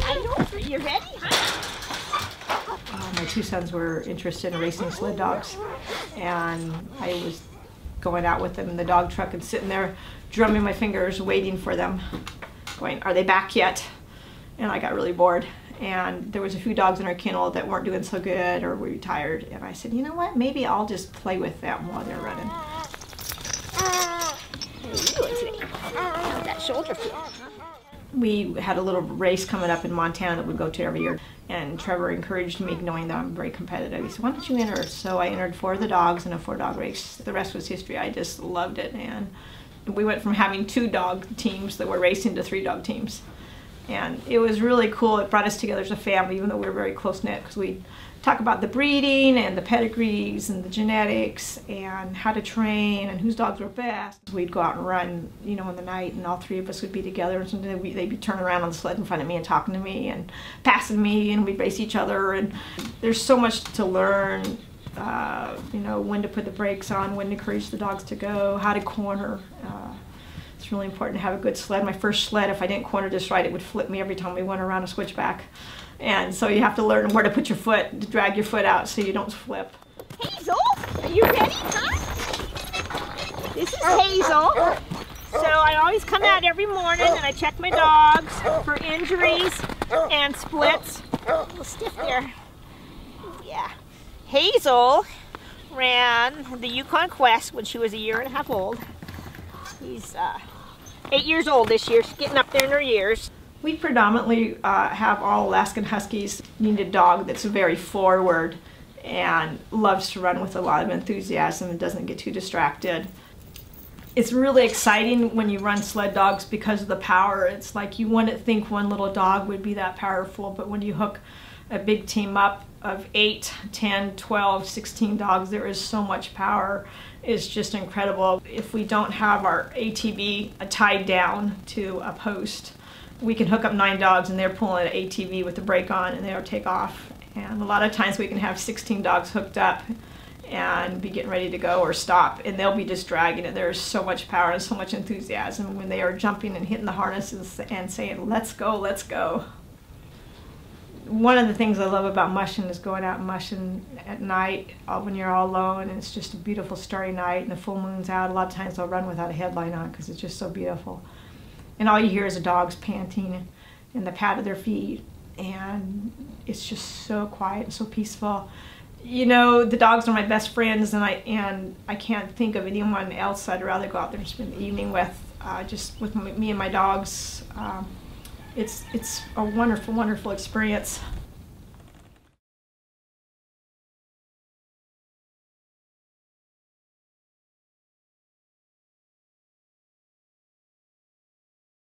Are you ready? My two sons were interested in racing sled dogs, and I was going out with them in the dog truck and sitting there drumming my fingers waiting for them, going, are they back yet? And I got really bored, and there was a few dogs in our kennel that weren't doing so good or were tired, and I said, you know what, maybe I'll just play with them while they're running. How are you doing today? How's that shoulder feel? We had a little race coming up in Montana that we'd go to every year, and Trevor encouraged me, knowing that I'm very competitive. He said, why don't you enter? So I entered 4 of the dogs in a 4-dog race. The rest was history. I just loved it, and we went from having 2-dog teams that were racing to 3-dog teams. And it was really cool. It brought us together as a family, even though we were very close-knit, because we talk about the breeding and the pedigrees and the genetics and how to train and whose dogs were best. We'd go out and run, you know, in the night, and all 3 of us would be together, and sometimes they'd be turning around on the sled in front of me and talking to me and passing me, and we'd race each other. And there's so much to learn, you know, when to put the brakes on, when to encourage the dogs to go, how to corner. It's really important to have a good sled. My first sled, if I didn't corner just right, it would flip me every time we went around a switchback. And so you have to learn where to put your foot, to drag your foot out so you don't flip. Hazel, are you ready, huh? This is Hazel. So I always come out every morning and I check my dogs for injuries and splits. A little stiff there. Yeah. Hazel ran the Yukon Quest when she was 1.5 years old. She's 8 years old this year. She's getting up there in her years. We predominantly have all Alaskan Huskies. You need a dog that's very forward and loves to run with a lot of enthusiasm and doesn't get too distracted. It's really exciting when you run sled dogs because of the power. It's like you wouldn't think one little dog would be that powerful, but when you hook a big team up of 8, 10, 12, 16 dogs, there is so much power. It's just incredible. If we don't have our ATV tied down to a post, we can hook up 9 dogs and they're pulling an ATV with the brake on and they'll take off. And a lot of times we can have 16 dogs hooked up and be getting ready to go or stop, and they'll be just dragging it. There's so much power and so much enthusiasm when they are jumping and hitting the harnesses and saying, let's go, let's go. One of the things I love about mushing is going out and mushing at night when you're all alone, and it's just a beautiful starry night and the full moon's out. A lot of times I'll run without a headlight on because it's just so beautiful. And all you hear is the dogs panting and the pat of their feet, and it's just so quiet and so peaceful. You know, the dogs are my best friends, and I can't think of anyone else I'd rather go out there and spend the evening with, just with me and my dogs. It's a wonderful, wonderful experience.